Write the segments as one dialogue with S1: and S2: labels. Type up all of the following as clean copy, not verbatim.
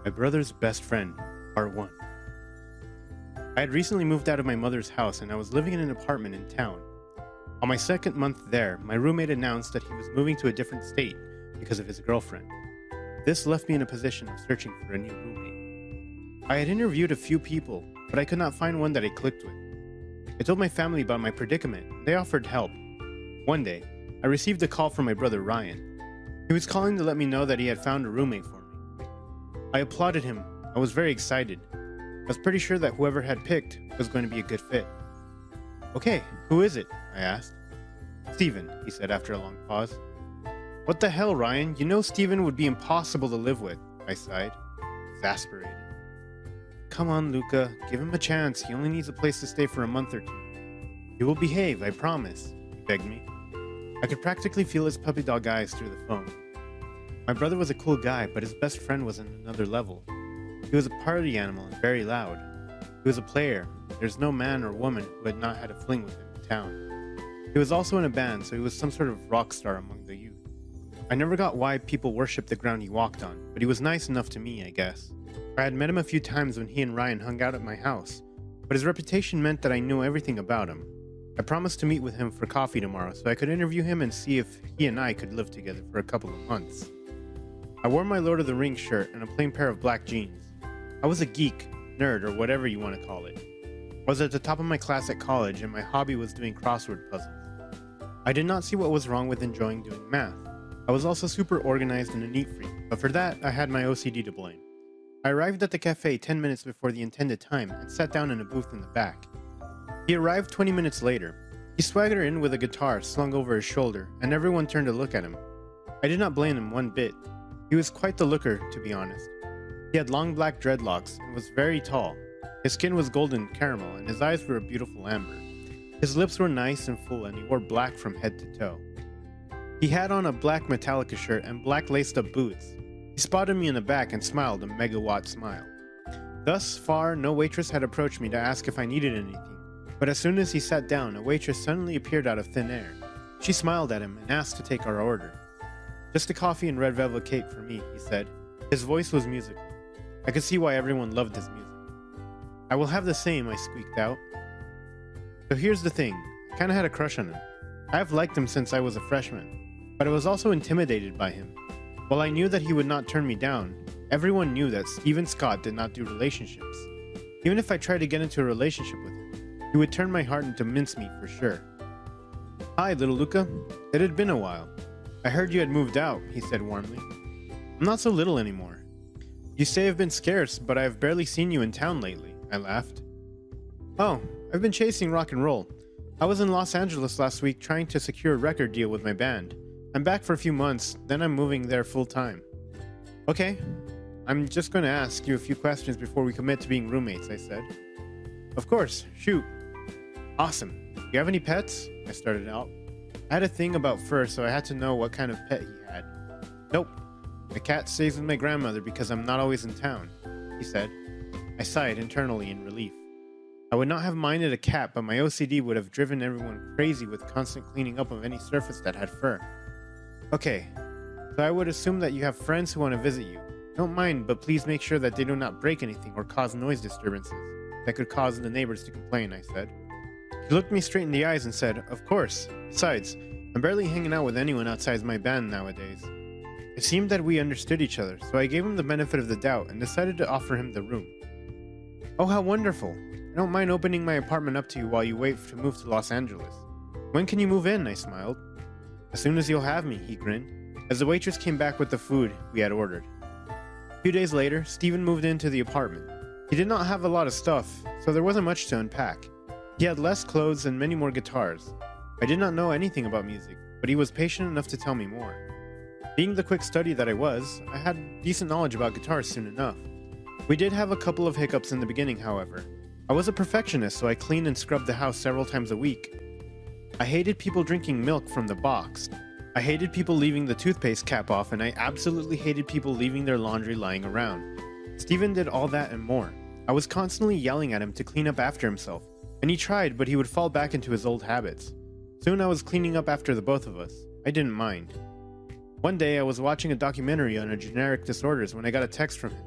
S1: My brother's best friend, Part 1. I had recently moved out of my mother's house and I was living in an apartment in town. On my second month there, my roommate announced that he was moving to a different state because of his girlfriend. This left me in a position of searching for a new roommate. I had interviewed a few people, but I could not find one that I clicked with. I told my family about my predicament and they offered help. One day, I received a call from my brother Ryan. He was calling to let me know that he had found a roommate for me. I applauded him. I was very excited. I was pretty sure that whoever had picked was going to be a good fit. "Okay, who is it?" I asked. "Steven," he said after a long pause. "What the hell, Ryan? You know Steven would be impossible to live with," I sighed, exasperated. "Come on, Luca, give him a chance. He only needs a place to stay for a month or two. He will behave, I promise," he begged me. I could practically feel his puppy dog eyes through the phone. My brother was a cool guy, but his best friend was on another level. He was a party animal and very loud. He was a player. There's no man or woman who had not had a fling with him in town. He was also in a band, so he was some sort of rock star among the youth. I never got why people worshipped the ground he walked on, but he was nice enough to me, I guess. I had met him a few times when he and Ryan hung out at my house, but his reputation meant that I knew everything about him. I promised to meet with him for coffee tomorrow so I could interview him and see if he and I could live together for a couple of months. I wore my Lord of the Rings shirt and a plain pair of black jeans. I was a geek, nerd, or whatever you want to call it. I was at the top of my class at college and my hobby was doing crossword puzzles. I did not see what was wrong with enjoying doing math. I was also super organized and a neat freak, but for that I had my OCD to blame. I arrived at the cafe 10 minutes before the intended time and sat down in a booth in the back. He arrived 20 minutes later. He swaggered in with a guitar slung over his shoulder and everyone turned to look at him. I did not blame him one bit. He was quite the looker, to be honest. He had long black dreadlocks and was very tall. His skin was golden caramel and his eyes were a beautiful amber. His lips were nice and full and he wore black from head to toe. He had on a black Metallica shirt and black laced up boots. He spotted me in the back and smiled a megawatt smile. Thus far, no waitress had approached me to ask if I needed anything, but as soon as he sat down, a waitress suddenly appeared out of thin air. She smiled at him and asked to take our order. "Just a coffee and red velvet cake for me," he said. His voice was musical. I could see why everyone loved his music. "I will have the same," I squeaked out. So here's the thing, I kinda had a crush on him. I have liked him since I was a freshman, but I was also intimidated by him. While I knew that he would not turn me down, everyone knew that Steven Scott did not do relationships. Even if I tried to get into a relationship with him, he would turn my heart into mincemeat for sure. "Hi, little Luca. It had been a while. I heard you had moved out," he said warmly. "I'm not so little anymore. You say I've been scarce, but I have barely seen you in town lately," I laughed. "Oh, I've been chasing rock and roll. I was in Los Angeles last week trying to secure a record deal with my band. I'm back for a few months, then I'm moving there full time." "Okay, I'm just going to ask you a few questions before we commit to being roommates," I said. "Of course, shoot." "Awesome. Do you have any pets?" I started out. I had a thing about fur, so I had to know what kind of pet he had. "Nope. My cat stays with my grandmother because I'm not always in town," he said. I sighed internally in relief. I would not have minded a cat, but my OCD would have driven everyone crazy with constant cleaning up of any surface that had fur. "Okay, so I would assume that you have friends who want to visit you. Don't mind, but please make sure that they do not break anything or cause noise disturbances that could cause the neighbors to complain," I said. He looked me straight in the eyes and said, "Of course. Besides, I'm barely hanging out with anyone outside my band nowadays." It seemed that we understood each other, so I gave him the benefit of the doubt and decided to offer him the room. "Oh, how wonderful. I don't mind opening my apartment up to you while you wait to move to Los Angeles. When can you move in?" I smiled. "As soon as you'll have me," he grinned, as the waitress came back with the food we had ordered. A few days later, Steven moved into the apartment. He did not have a lot of stuff, so there wasn't much to unpack. He had less clothes and many more guitars. I did not know anything about music, but he was patient enough to tell me more. Being the quick study that I was, I had decent knowledge about guitars soon enough. We did have a couple of hiccups in the beginning, however. I was a perfectionist, so I cleaned and scrubbed the house several times a week. I hated people drinking milk from the box. I hated people leaving the toothpaste cap off, and I absolutely hated people leaving their laundry lying around. Steven did all that and more. I was constantly yelling at him to clean up after himself, and he tried, but he would fall back into his old habits. Soon I was cleaning up after the both of us. I didn't mind. One day I was watching a documentary on generic disorders when I got a text from him.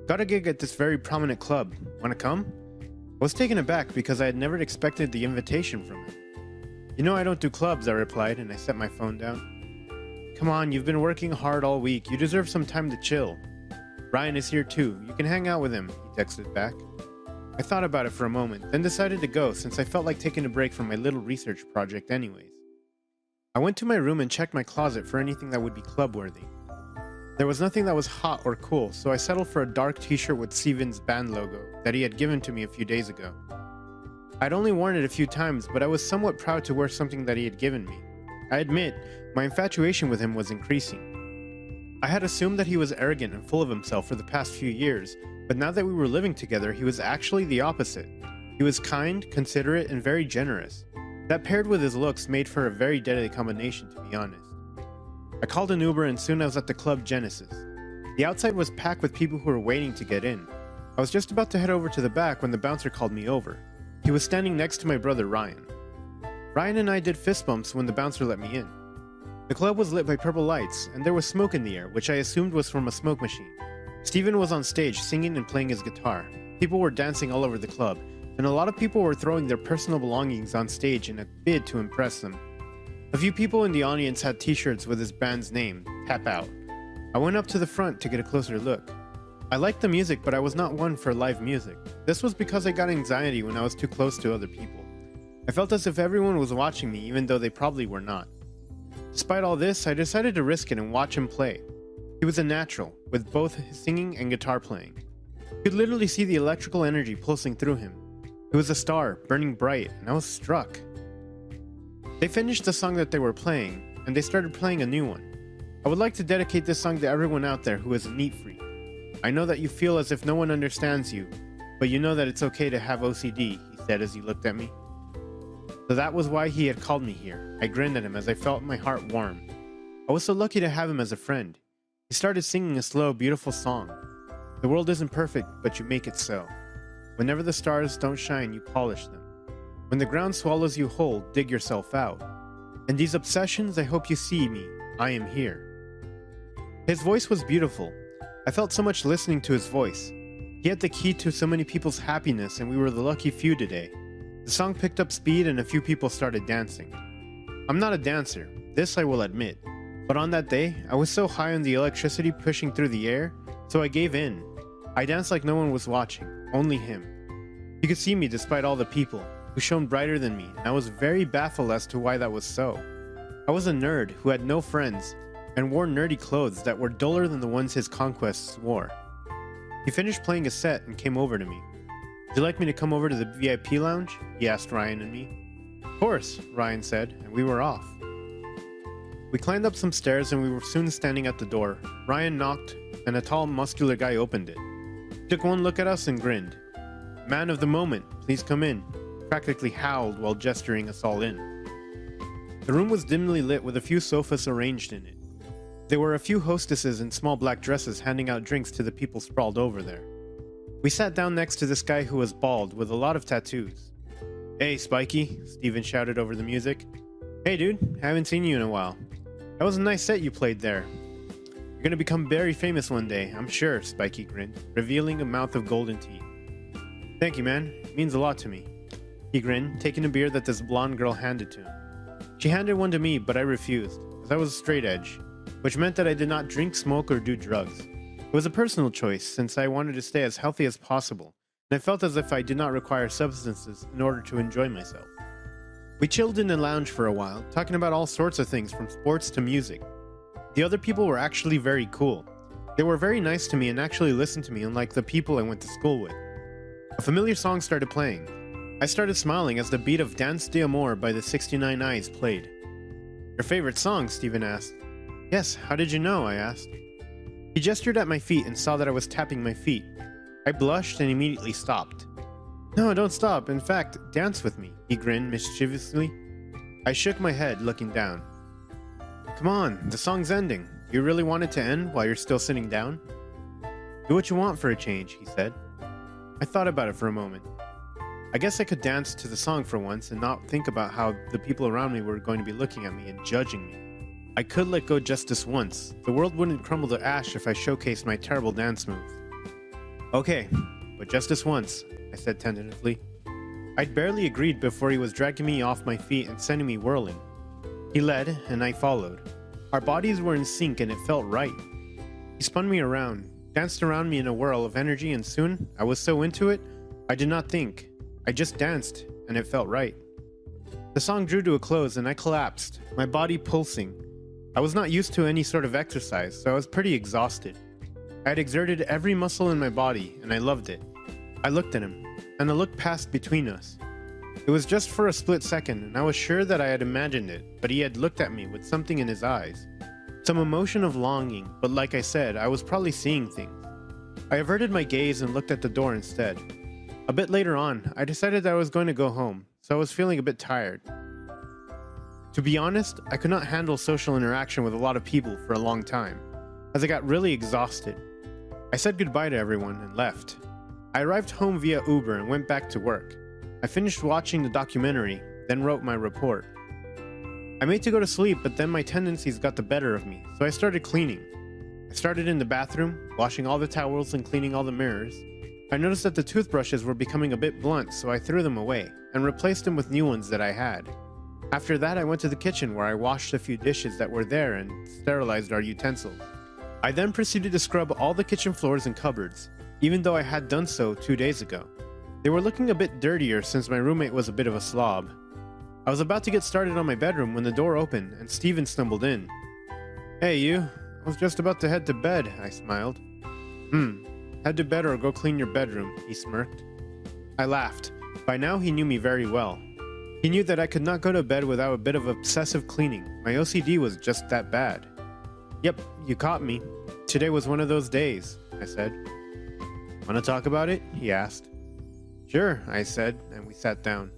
S1: Got a gig at this very prominent club. Wanna come? I was taken aback because I had never expected the invitation from him. You know I don't do clubs, I replied, and I set my phone down. Come on, you've been working hard all week. You deserve some time to chill. Ryan is here too. You can hang out with him, he texted back. I thought about it for a moment, then decided to go since I felt like taking a break from my little research project anyways. I went to my room and checked my closet for anything that would be club-worthy. There was nothing that was hot or cool, so I settled for a dark t-shirt with Steven's band logo that he had given to me a few days ago. I'd only worn it a few times, but I was somewhat proud to wear something that he had given me. I admit, my infatuation with him was increasing. I had assumed that he was arrogant and full of himself for the past few years, but now that we were living together, he was actually the opposite. He was kind, considerate, and very generous. That paired with his looks made for a very deadly combination, to be honest. I called an Uber and soon I was at the club Genesis. The outside was packed with people who were waiting to get in. I was just about to head over to the back when the bouncer called me over. He was standing next to my brother Ryan. Ryan and I did fist bumps when the bouncer let me in. The club was lit by purple lights, and there was smoke in the air, which I assumed was from a smoke machine. Steven was on stage singing and playing his guitar. People were dancing all over the club, and a lot of people were throwing their personal belongings on stage in a bid to impress them. A few people in the audience had t-shirts with his band's name, Tap Out. I went up to the front to get a closer look. I liked the music, but I was not one for live music. This was because I got anxiety when I was too close to other people. I felt as if everyone was watching me, even though they probably were not. Despite all this, I decided to risk it and watch him play. He was a natural, with both his singing and guitar playing. You could literally see the electrical energy pulsing through him. He was a star, burning bright, and I was struck. They finished the song that they were playing, and they started playing a new one. I would like to dedicate this song to everyone out there who is a neat freak. I know that you feel as if no one understands you, but you know that it's okay to have OCD, he said as he looked at me. So that was why he had called me here. I grinned at him as I felt my heart warm. I was so lucky to have him as a friend. He started singing a slow, beautiful song. The world isn't perfect, but you make it so. Whenever the stars don't shine, you polish them. When the ground swallows you whole, dig yourself out. In these obsessions, I hope you see me. I am here. His voice was beautiful. I felt so much listening to his voice. He had the key to so many people's happiness, and we were the lucky few today. The song picked up speed and a few people started dancing. I'm not a dancer, this I will admit. But on that day, I was so high on the electricity pushing through the air, so I gave in. I danced like no one was watching, only him. He could see me despite all the people, who shone brighter than me, and I was very baffled as to why that was so. I was a nerd who had no friends, and wore nerdy clothes that were duller than the ones his conquests wore. He finished playing a set and came over to me. Would you like me to come over to the VIP lounge? He asked Ryan and me. Of course, Ryan said, and we were off. We climbed up some stairs and we were soon standing at the door. Ryan knocked, and a tall, muscular guy opened it. He took one look at us and grinned. Man of the moment, please come in. He practically howled while gesturing us all in. The room was dimly lit with a few sofas arranged in it. There were a few hostesses in small black dresses handing out drinks to the people sprawled over there. We sat down next to this guy who was bald with a lot of tattoos. Hey, Spiky, Steven shouted over the music. Hey, dude, haven't seen you in a while. That was a nice set you played there. You're gonna become very famous one day, I'm sure, Spiky grinned, revealing a mouth of golden teeth. Thank you, man. It means a lot to me. He grinned, taking a beer that this blonde girl handed to him. She handed one to me, but I refused, as I was a straight edge, which meant that I did not drink, smoke, or do drugs. It was a personal choice, since I wanted to stay as healthy as possible, and I felt as if I did not require substances in order to enjoy myself. We chilled in the lounge for a while, talking about all sorts of things from sports to music. The other people were actually very cool. They were very nice to me and actually listened to me, unlike the people I went to school with. A familiar song started playing. I started smiling as the beat of Dance d'Amour by the 69 Eyes played. Your favorite song? Steven asked. Yes, how did you know? I asked. He gestured at my feet and saw that I was tapping my feet. I blushed and immediately stopped. No, don't stop. In fact, dance with me, he grinned mischievously. I shook my head, looking down. Come on, the song's ending. Do you really want it to end while you're still sitting down? Do what you want for a change, he said. I thought about it for a moment. I guess I could dance to the song for once and not think about how the people around me were going to be looking at me and judging me. I could let go just this once. The world wouldn't crumble to ash if I showcased my terrible dance moves. Okay, but just this once, I said tentatively. I'd barely agreed before he was dragging me off my feet and sending me whirling. He led, and I followed. Our bodies were in sync and it felt right. He spun me around, danced around me in a whirl of energy, and soon, I was so into it, I did not think. I just danced, and it felt right. The song drew to a close and I collapsed, my body pulsing. I was not used to any sort of exercise, so I was pretty exhausted. I had exerted every muscle in my body, and I loved it. I looked at him, and a look passed between us. It was just for a split second, and I was sure that I had imagined it, but he had looked at me with something in his eyes. Some emotion of longing, but like I said, I was probably seeing things. I averted my gaze and looked at the door instead. A bit later on, I decided that I was going to go home, so I was feeling a bit tired. To be honest, I could not handle social interaction with a lot of people for a long time, as I got really exhausted. I said goodbye to everyone and left. I arrived home via Uber and went back to work. I finished watching the documentary, then wrote my report. I made to go to sleep, but then my tendencies got the better of me, so I started cleaning. I started in the bathroom, washing all the towels and cleaning all the mirrors. I noticed that the toothbrushes were becoming a bit blunt, so I threw them away and replaced them with new ones that I had. After that, I went to the kitchen where I washed a few dishes that were there and sterilized our utensils. I then proceeded to scrub all the kitchen floors and cupboards, even though I had done so 2 days ago. They were looking a bit dirtier since my roommate was a bit of a slob. I was about to get started on my bedroom when the door opened and Steven stumbled in. "Hey you, I was just about to head to bed," I smiled. Head to bed or go clean your bedroom," he smirked. I laughed. By now he knew me very well. He knew that I could not go to bed without a bit of obsessive cleaning. My OCD was just that bad. "Yep, you caught me. Today was one of those days," I said. "Want to talk about it?" he asked. "Sure," I said, and we sat down.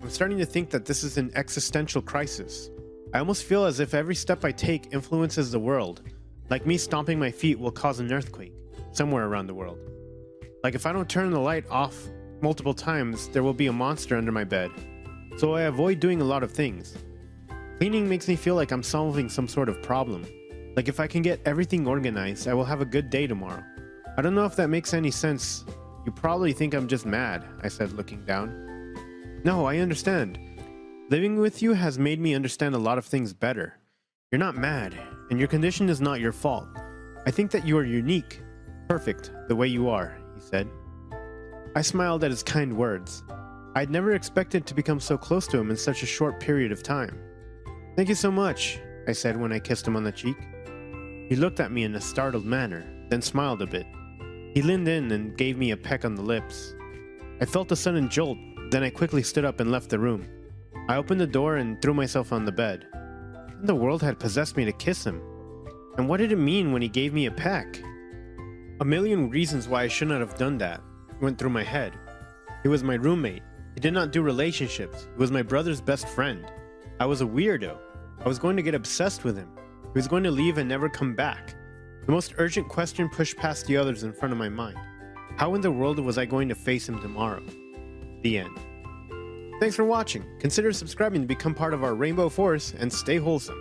S1: I'm starting to think that this is an existential crisis. I almost feel as if every step I take influences the world. Like me stomping my feet will cause an earthquake somewhere around the world. Like if I don't turn the light off multiple times, there will be a monster under my bed. So I avoid doing a lot of things. Cleaning makes me feel like I'm solving some sort of problem. Like if I can get everything organized, I will have a good day tomorrow. I don't know if that makes any sense. You probably think I'm just mad, I said, looking down. No, I understand. Living with you has made me understand a lot of things better. You're not mad, and your condition is not your fault. I think that you are unique, perfect, the way you are, he said. I smiled at his kind words. I'd never expected to become so close to him in such a short period of time. Thank you so much, I said when I kissed him on the cheek. He looked at me in a startled manner, then smiled a bit. He leaned in and gave me a peck on the lips. I felt a sudden jolt, then I quickly stood up and left the room. I opened the door and threw myself on the bed. What in the world had possessed me to kiss him? And what did it mean when he gave me a peck? A million reasons why I should not have done that went through my head. He was my roommate. He did not do relationships. He was my brother's best friend. I was a weirdo. I was going to get obsessed with him. He was going to leave and never come back. The most urgent question pushed past the others in front of my mind. How in the world was I going to face him tomorrow? The end. Thanks for watching. Consider subscribing to become part of our Rainbow Force and stay wholesome.